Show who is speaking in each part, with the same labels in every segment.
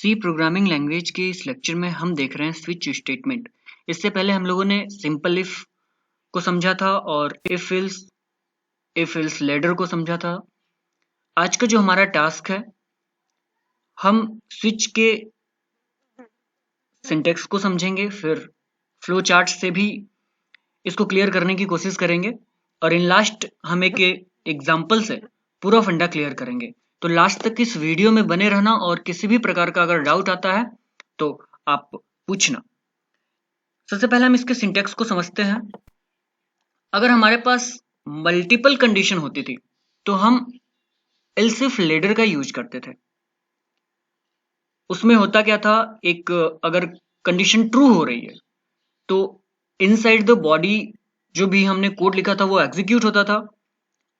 Speaker 1: सी programming language के इस lecture में हम देख रहे हैं स्विच स्टेटमेंट। इससे पहले हम लोगों ने सिंपल इफ को समझा था और इफ एल्स लैडर को समझा था। आज का जो हमारा टास्क है, हम स्विच के सिंटेक्स को समझेंगे, फिर फ्लो चार्ट से भी इसको क्लियर करने की कोशिश करेंगे और इन लास्ट हम एक एग्जाम्पल से पूरा फंडा क्लियर करेंगे। तो लास्ट तक इस वीडियो में बने रहना और किसी भी प्रकार का अगर डाउट आता है तो आप पूछना। सबसे पहले हम इसके सिंटेक्स को समझते हैं। अगर हमारे पास मल्टीपल कंडीशन होती थी तो हम एल्स इफ लैडर का यूज करते थे। उसमें होता क्या था, एक अगर कंडीशन ट्रू हो रही है तो इनसाइड द बॉडी जो भी हमने कोड लिखा था वो एग्जीक्यूट होता था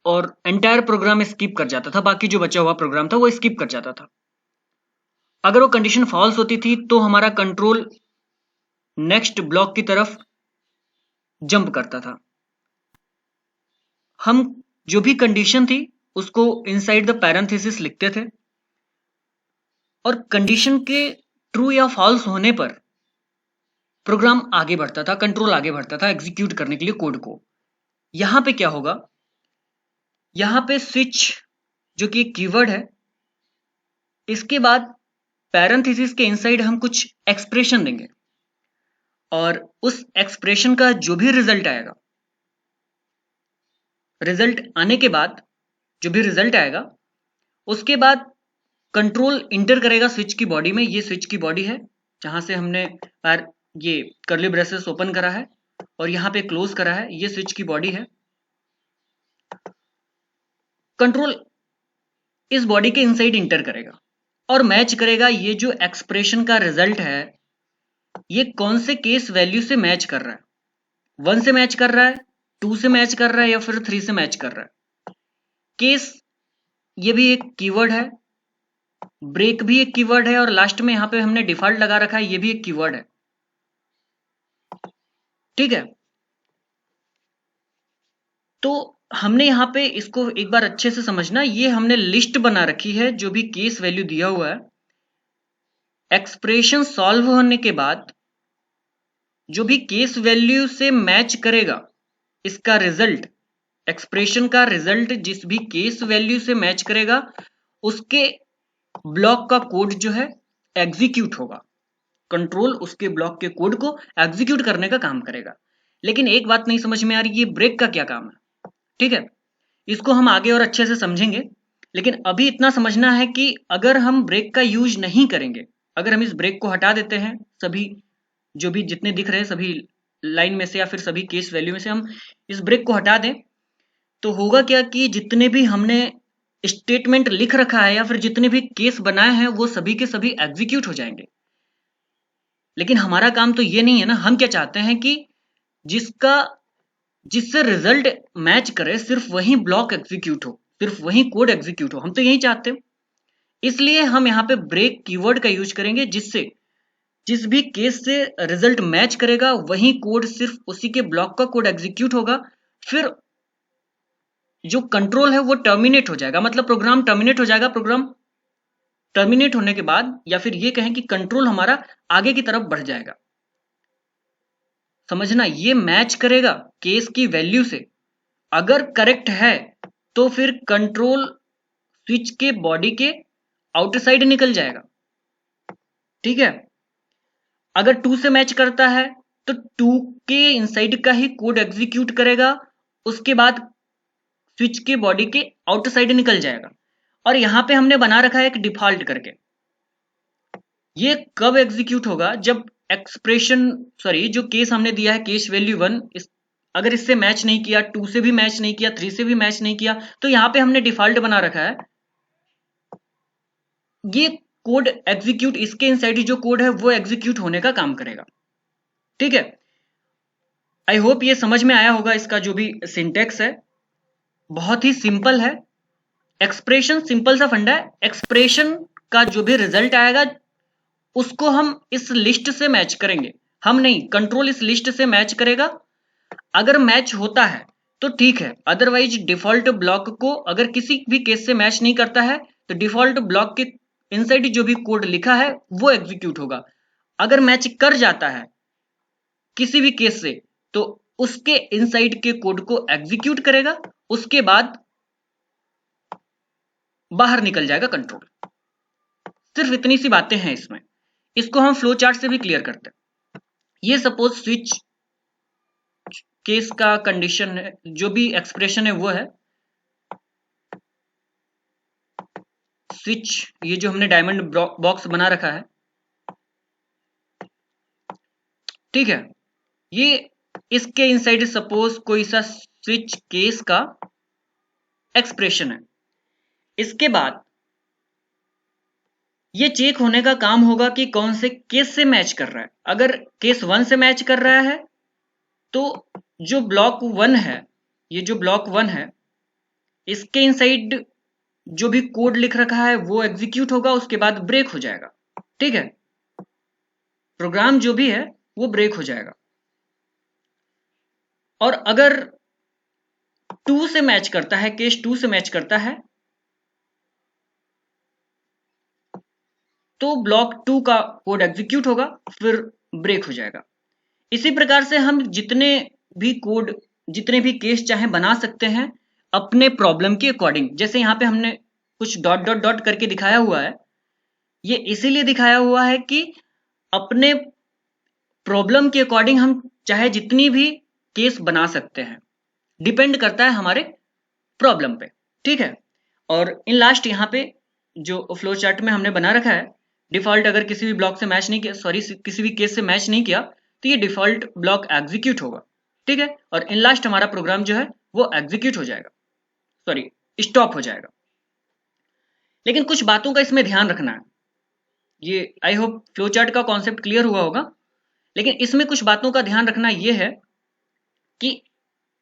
Speaker 1: और एंटायर प्रोग्राम स्किप कर जाता था, बाकी जो बचा हुआ प्रोग्राम था वो स्किप कर जाता था। अगर वो कंडीशन फॉल्स होती थी तो हमारा कंट्रोल नेक्स्ट ब्लॉक की तरफ जंप करता था। हम जो भी कंडीशन थी उसको इनसाइड द पैरेंथेसिस लिखते थे और कंडीशन के ट्रू या फॉल्स होने पर प्रोग्राम आगे बढ़ता था, कंट्रोल आगे बढ़ता था एग्जीक्यूट करने के लिए कोड को। यहां पे क्या होगा, यहां पे स्विच जो कि एक कीवर्ड है, इसके बाद पैरेंथेसिस के इनसाइड हम कुछ एक्सप्रेशन देंगे और उस एक्सप्रेशन का जो भी रिजल्ट आएगा, रिजल्ट आने के बाद जो भी रिजल्ट आएगा उसके बाद कंट्रोल इंटर करेगा स्विच की बॉडी में। ये स्विच की बॉडी है जहां से हमने ये कर्ली ब्रेसेस ओपन करा है और यहां पे क्लोज करा है, ये स्विच की बॉडी है। कंट्रोल इस बॉडी के इनसाइड इंटर करेगा और मैच करेगा ये जो एक्सप्रेशन का रिजल्ट है ये कौन से केस वैल्यू से मैच कर रहा है। 1 से मैच कर रहा है, 2 से मैच कर रहा है या फिर 3 से मैच कर रहा है। केस ये भी एक कीवर्ड है, ब्रेक भी एक कीवर्ड है और लास्ट में यहां पे हमने डिफॉल्ट लगा रखा है, ये भी एक कीवर्ड है। ठीक है, तो हमने यहां पे इसको एक बार अच्छे से समझना। ये हमने लिस्ट बना रखी है जो भी केस वैल्यू दिया हुआ है, एक्सप्रेशन सॉल्व होने के बाद जो भी केस वैल्यू से मैच करेगा इसका रिजल्ट, एक्सप्रेशन का रिजल्ट जिस भी केस वैल्यू से मैच करेगा उसके ब्लॉक का कोड जो है एग्जीक्यूट होगा। कंट्रोल उसके ब्लॉक के कोड को एग्जीक्यूट करने का काम करेगा। लेकिन एक बात नहीं समझ में आ रही, ये ब्रेक का क्या काम है। ठीक है, इसको हम आगे और अच्छे से समझेंगे, लेकिन अभी इतना समझना है कि अगर हम ब्रेक का यूज नहीं करेंगे, अगर हम इस ब्रेक को हटा देते हैं, सभी जो भी जितने दिख रहे हैं सभी लाइन में से या फिर सभी केस वैल्यू में से हम इस ब्रेक को हटा दें तो होगा क्या कि जितने भी हमने स्टेटमेंट लिख रखा है या फिर जितने भी केस बनाए हैं वो सभी के सभी एग्जीक्यूट हो जाएंगे। लेकिन हमारा काम तो ये नहीं है ना, हम क्या चाहते हैं कि जिससे रिजल्ट मैच करे सिर्फ वही ब्लॉक एग्जीक्यूट हो, सिर्फ वही कोड एग्जीक्यूट हो, हम तो यही चाहते हैं। इसलिए हम यहाँ पे ब्रेक कीवर्ड का यूज करेंगे जिससे जिस भी केस से रिजल्ट मैच करेगा वही कोड, सिर्फ उसी के ब्लॉक का कोड एग्जीक्यूट होगा, फिर जो कंट्रोल है वो टर्मिनेट हो जाएगा, मतलब प्रोग्राम टर्मिनेट हो जाएगा। प्रोग्राम टर्मिनेट होने के बाद या फिर ये कहें कि कंट्रोल हमारा आगे की तरफ बढ़ जाएगा। समझना, ये मैच करेगा केस की वैल्यू से, अगर करेक्ट है तो फिर कंट्रोल स्विच के बॉडी के आउटसाइड निकल जाएगा। ठीक है, अगर 2 से मैच करता है तो 2 के इनसाइड का ही कोड एग्जीक्यूट करेगा, उसके बाद स्विच के बॉडी के आउटसाइड निकल जाएगा। और यहां पे हमने बना रखा है एक डिफॉल्ट करके, ये कब एग्जीक्यूट होगा, जब जो केस हमने दिया है केस वैल्यू 1, अगर इससे मैच नहीं किया, 2 से भी मैच नहीं किया, 3 से भी मैच नहीं किया, तो यहां पे हमने डिफॉल्ट बना रखा है ये कोड एग्जीक्यूट, इसके इनसाइड जो कोड है वो एग्जीक्यूट होने का काम करेगा। ठीक है, आई होप ये समझ में आया होगा। इसका जो भी सिंटेक्स है बहुत ही सिंपल है। एक्सप्रेशन सिंपल सा फंडा है, एक्सप्रेशन का जो भी रिजल्ट आएगा उसको हम इस लिस्ट से मैच करेंगे, हम नहीं, कंट्रोल इस लिस्ट से मैच करेगा। अगर मैच होता है तो ठीक है, अदरवाइज डिफॉल्ट ब्लॉक को अगर किसी भी केस से मैच नहीं करता है तो डिफॉल्ट ब्लॉक के इनसाइड जो भी कोड लिखा है वो एग्जीक्यूट होगा। अगर मैच कर जाता है किसी भी केस से तो उसके इनसाइड के कोड को एग्जीक्यूट करेगा, उसके बाद बाहर निकल जाएगा कंट्रोल। सिर्फ इतनी सी बातें हैं इसमें, इसको हम फ्लो चार्ट से भी क्लियर करते हैं। ये सपोज स्विच केस का कंडीशन है, जो भी एक्सप्रेशन है वो है स्विच, ये जो हमने डायमंड बॉक्स बना रखा है, ठीक है, ये इसके इनसाइड सपोज कोई सा स्विच केस का एक्सप्रेशन है। इसके बाद ये चेक होने का काम होगा कि कौन से केस से मैच कर रहा है। अगर केस 1 से मैच कर रहा है तो जो ब्लॉक 1 है, ये जो ब्लॉक 1 है इसके इनसाइड जो भी कोड लिख रखा है वो एग्जीक्यूट होगा, उसके बाद ब्रेक हो जाएगा, ठीक है, प्रोग्राम जो भी है वो ब्रेक हो जाएगा। और अगर 2 से मैच करता है, केस 2 से मैच करता है तो ब्लॉक 2 का कोड एग्जीक्यूट होगा, फिर ब्रेक हो जाएगा। इसी प्रकार से हम जितने भी कोड, जितने भी केस चाहे बना सकते हैं अपने प्रॉब्लम के अकॉर्डिंग। जैसे यहाँ पे हमने कुछ डॉट डॉट डॉट करके दिखाया हुआ है, ये इसीलिए दिखाया हुआ है कि अपने प्रॉब्लम के अकॉर्डिंग हम चाहे जितनी भी केस बना सकते हैं, डिपेंड करता है हमारे प्रॉब्लम पे, ठीक है। और इन लास्ट यहाँ पे जो फ्लो चार्ट में हमने बना रखा है, डिफॉल्ट अगर किसी भी ब्लॉक से मैच नहीं किया, सॉरी किसी भी केस से मैच नहीं किया तो ये डिफॉल्ट ब्लॉक एग्जीक्यूट होगा, ठीक है। और इन लास्ट हमारा प्रोग्राम जो है वो एग्जीक्यूट हो जाएगा, सॉरी स्टॉप हो जाएगा। लेकिन कुछ बातों का इसमें ध्यान रखना है, ये आई होप फ्लो चार्ट का कॉन्सेप्ट क्लियर हुआ होगा, लेकिन इसमें कुछ बातों का ध्यान रखना ये है कि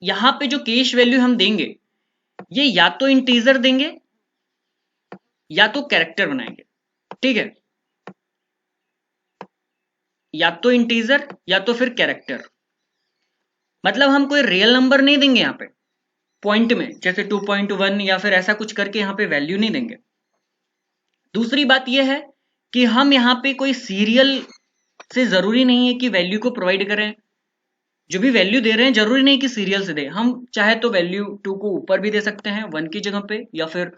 Speaker 1: यहाँ पे जो केस वैल्यू हम देंगे ये या तो इंटीजर देंगे या तो कैरेक्टर बनाएंगे, ठीक है, या तो इंटीजर या तो फिर कैरेक्टर। मतलब हम कोई रियल नंबर नहीं देंगे यहाँ पे पॉइंट में, जैसे 2.1 या फिर ऐसा कुछ करके यहाँ पे वैल्यू नहीं देंगे। दूसरी बात यह है कि हम यहाँ पे कोई सीरियल से जरूरी नहीं है कि वैल्यू को प्रोवाइड करें, जो भी वैल्यू दे रहे हैं जरूरी नहीं कि सीरियल से दे, हम चाहे तो वैल्यू 2 को ऊपर भी दे सकते हैं 1 की जगह पे, या फिर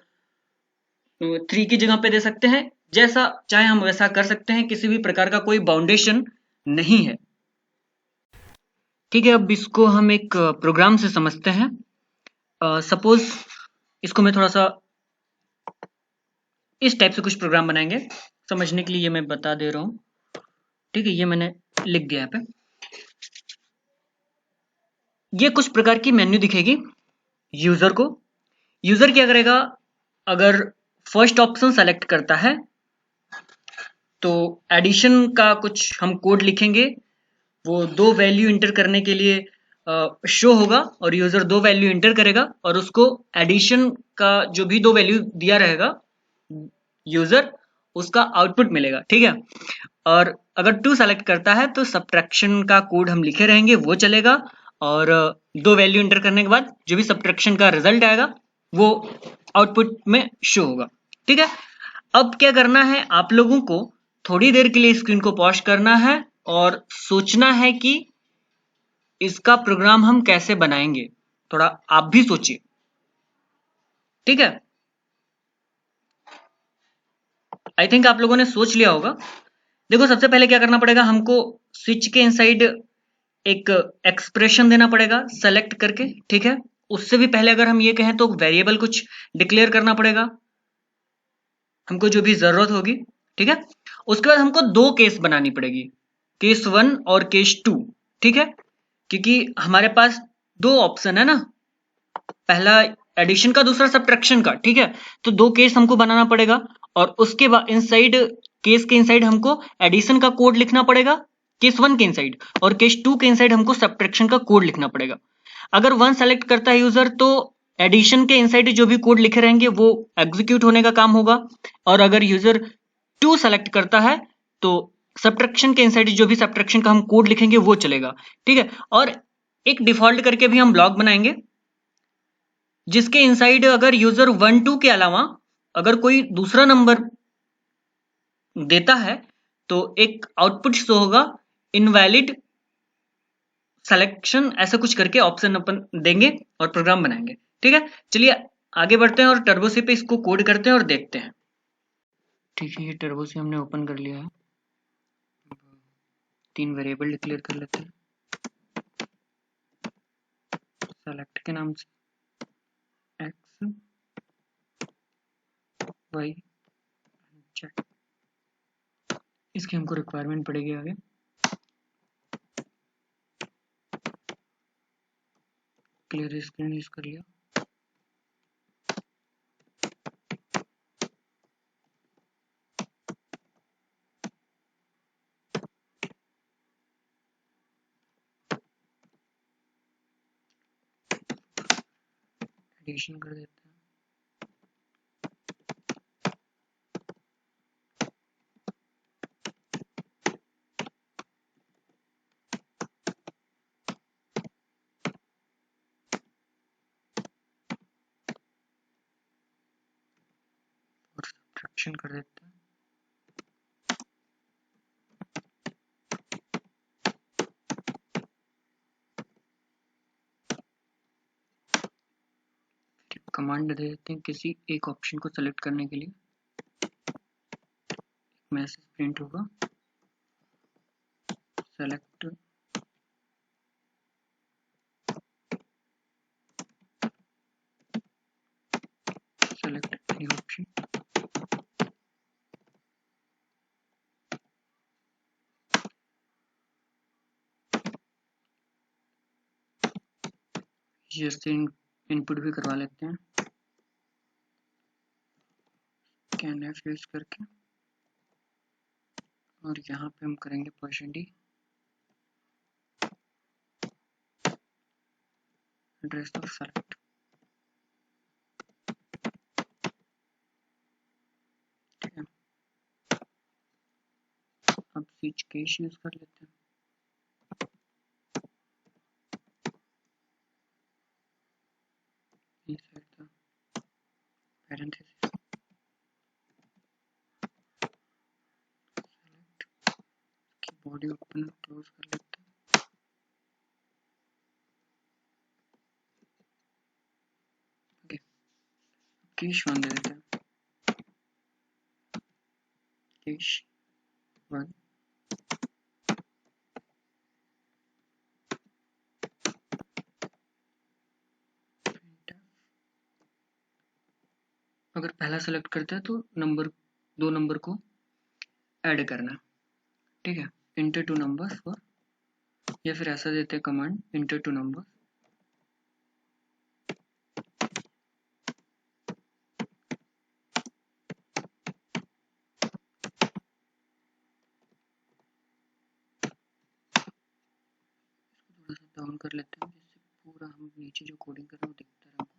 Speaker 1: 3 की जगह पे दे सकते हैं, जैसा चाहे हम वैसा कर सकते हैं, किसी भी प्रकार का कोई बाउंडेशन नहीं है, ठीक है। अब इसको हम एक प्रोग्राम से समझते हैं। सपोज इसको मैं थोड़ा सा इस टाइप से कुछ प्रोग्राम बनाएंगे, समझने के लिए ये मैं बता दे रहा हूं, ठीक है। ये मैंने लिख दिया यहाँ पे, ये कुछ प्रकार की मेन्यू दिखेगी यूजर को। यूजर क्या करेगा, अगर फर्स्ट ऑप्शन सेलेक्ट करता है तो एडिशन का कुछ हम कोड लिखेंगे, वो 2 वैल्यू इंटर करने के लिए शो होगा, और यूजर 2 वैल्यू इंटर करेगा और उसको एडिशन का जो भी 2 वैल्यू दिया रहेगा यूजर, उसका आउटपुट मिलेगा, ठीक है। और अगर 2 सेलेक्ट करता है तो सब्ट्रैक्शन का कोड हम लिखे रहेंगे, वो चलेगा, और 2 वैल्यू इंटर करने के बाद जो भी सब्ट्रैक्शन का रिजल्ट आएगा वो आउटपुट में शो होगा, ठीक है। अब क्या करना है, आप लोगों को थोड़ी देर के लिए स्क्रीन को पॉज करना है और सोचना है कि इसका प्रोग्राम हम कैसे बनाएंगे, थोड़ा आप भी सोचिए, ठीक है। आई थिंक आप लोगों ने सोच लिया होगा। देखो सबसे पहले क्या करना पड़ेगा, हमको स्विच के इनसाइड एक एक्सप्रेशन देना पड़ेगा सेलेक्ट करके, ठीक है। उससे भी पहले अगर हम ये कहें तो वेरिएबल कुछ डिक्लेयर करना पड़ेगा हमको, जो भी जरूरत होगी, ठीक है। उसके बाद हमको 2 केस बनानी पड़ेगी, केस 1 और केस 2, ठीक है, क्योंकि हमारे पास 2 ऑप्शन है ना, पहला एडिशन का, दूसरा सब्ट्रैक्शन का, ठीक है। तो 2 केस हमको बनाना पड़ेगा, और उसके बाद इनसाइड केस के इनसाइड हमको एडिशन का कोड लिखना पड़ेगा केस 1 के इनसाइड, और केस 2 के इनसाइड हमको सब्ट्रैक्शन का कोड लिखना पड़ेगा। अगर 1 सेलेक्ट करता है यूजर तो एडिशन के इनसाइड जो भी कोड लिखे रहेंगे वो एग्जीक्यूट होने का काम होगा, और अगर यूजर 2 सेलेक्ट करता है तो सब्ट्रैक्शन के इनसाइड जो भी सब्ट्रैक्शन का हम कोड लिखेंगे वो चलेगा, ठीक है। और एक डिफॉल्ट करके भी हम ब्लॉक बनाएंगे जिसके इनसाइड अगर यूजर 1 2 के अलावा अगर कोई दूसरा नंबर देता है तो एक आउटपुट शो होगा इनवैलिड सिलेक्शन, ऐसा कुछ करके ऑप्शन अपन देंगे और प्रोग्राम बनाएंगे। ठीक है, चलिए आगे बढ़ते हैं और टर्बो सी पे इसको कोड करते हैं और देखते हैं। ठीक है, ये टर्बो सी हमने ओपन कर लिया है। 3 वेरिएबल डिक्लेयर कर लेते हैं सेलेक्ट के नाम से, एक्स वाई जेड। इसकी हमको रिक्वायरमेंट पड़ेगी आगे। क्लियर स्क्रीन यूज कर लिया। एडिशन कर देते हैं। और सब्ट्रैक्शन कर देते हैं। कमांड दे देते हैं किसी एक ऑप्शन को सेलेक्ट करने के लिए। मैसेज प्रिंट होगा सेलेक्ट एनी ऑप्शन। जैसे इनपुट भी करवा लेते हैं कैनफ यूज करके, और यहाँ पे हम करेंगे %d एड्रेस ऑफ सेलेक्ट। ठीक है, अब स्विच केस यूज कर लेते हैं। पैरेंथेसिस सेलेक्ट की बॉडी ओपन क्लोज कर लेते हैं। ओके, केस 1 दे देते हैं। केस 1 अगर पहला सेलेक्ट करता है तो नंबर 2 नंबर को ऐड करना। ठीक है, इंटर 2 नंबर्स, और या फिर ऐसा देते हैं कमांड इंटर 2 नंबर। थोड़ा सा डाउन कर लेते हैं जिससे पूरा हम नीचे जो कोडिंग कर रहे हैं वो दिखता रहे।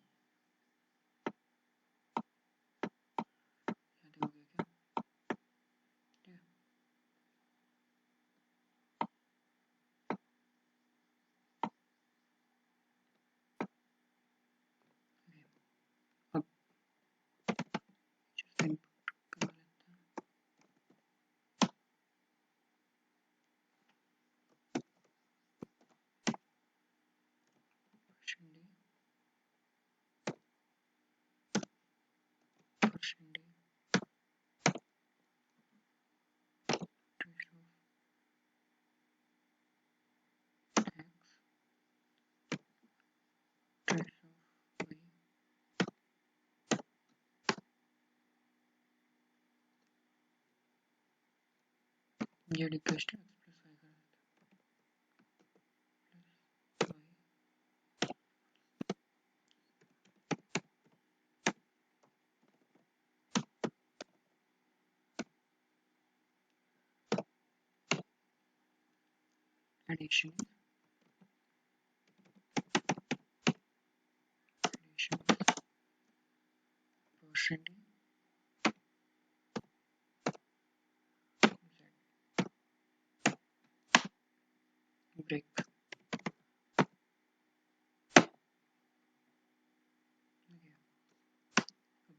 Speaker 1: ये रिक्वेस्ट है एडिशन परसेंट ब्रेक।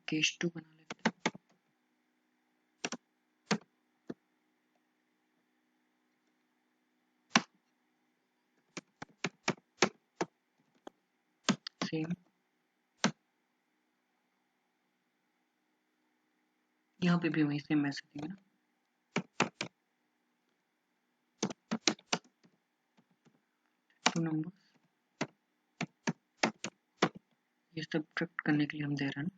Speaker 1: केस 2 बना लेते हैं। सेम, यहाँ पे भी वही सेम मैसेज देंगे ना। टू नंबर, ये सब्ट्रैक्ट करने के लिए हम दे रहे हैं ना,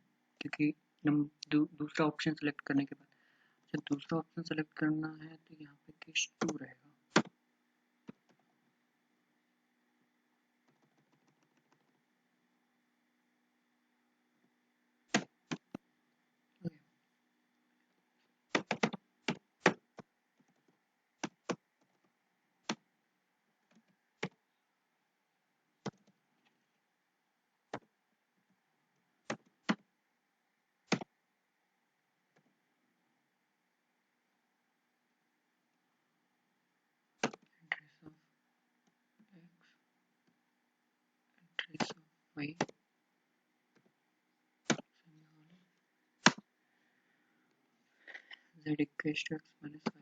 Speaker 1: क्योंकि दूसरा ऑप्शन सेलेक्ट करने के बाद जब दूसरा ऑप्शन सेलेक्ट करना है तो यहाँ पे केस 2 रहेगा। trace of y z equals to x minus y,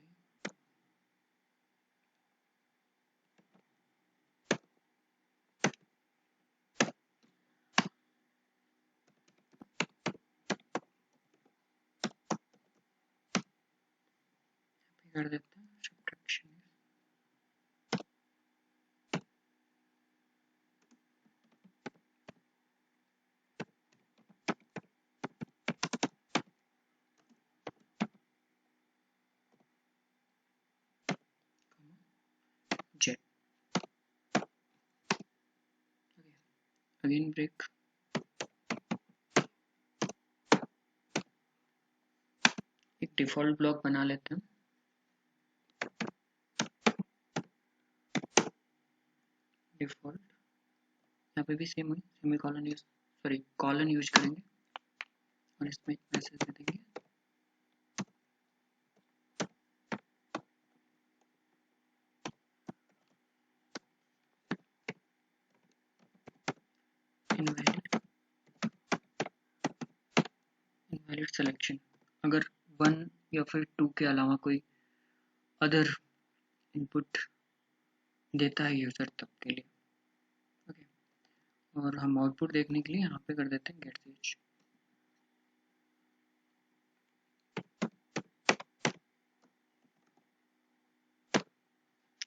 Speaker 1: कर देते हैं सब्ट्रैक्शन। z अगेन ब्रेक, एक डिफॉल्ट ब्लॉक बना लेते हैं। डिफॉल्ट यहाँ पे भी सेम हुई, semi colon use sorry colon use करेंगे और इसमें एक मैसेज दे देंगे इनवैलिड सिलेक्शन। अगर 1 या फिर 2 के अलावा कोई अदर इनपुट देता है यूजर तब के लिए। ओके, और हम आउटपुट देखने के लिए यहाँ पे कर देते हैं गेट ch।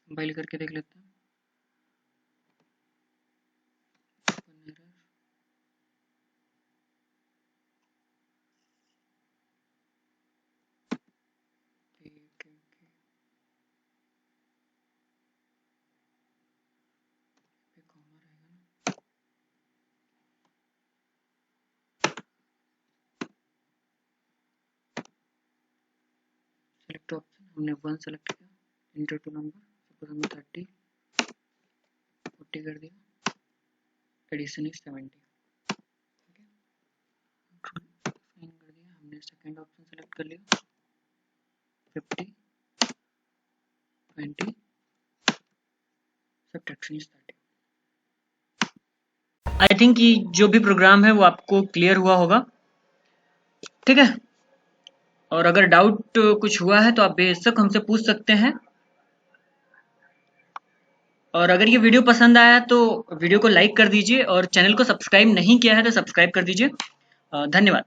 Speaker 1: कंपाइल करके देख लेते हैं। सेलेक्ट ऑप्शन हमने 1 सेलेक्ट किया, इंटर टू नंबर, सपोज हमने 30 40 कर दिया, एडिशन इज 70। साइन कर दिया, हमने सेकंड ऑप्शन सेलेक्ट कर लिया 50 20, सब्ट्रैक्शन इज 30। आई थिंक ये जो भी प्रोग्राम है वो आपको क्लियर हुआ होगा, ठीक है। और अगर डाउट कुछ हुआ है तो आप बेशक हमसे पूछ सकते हैं। और अगर ये वीडियो पसंद आया तो वीडियो को लाइक कर दीजिए और चैनल को सब्सक्राइब नहीं किया है तो सब्सक्राइब कर दीजिए। धन्यवाद।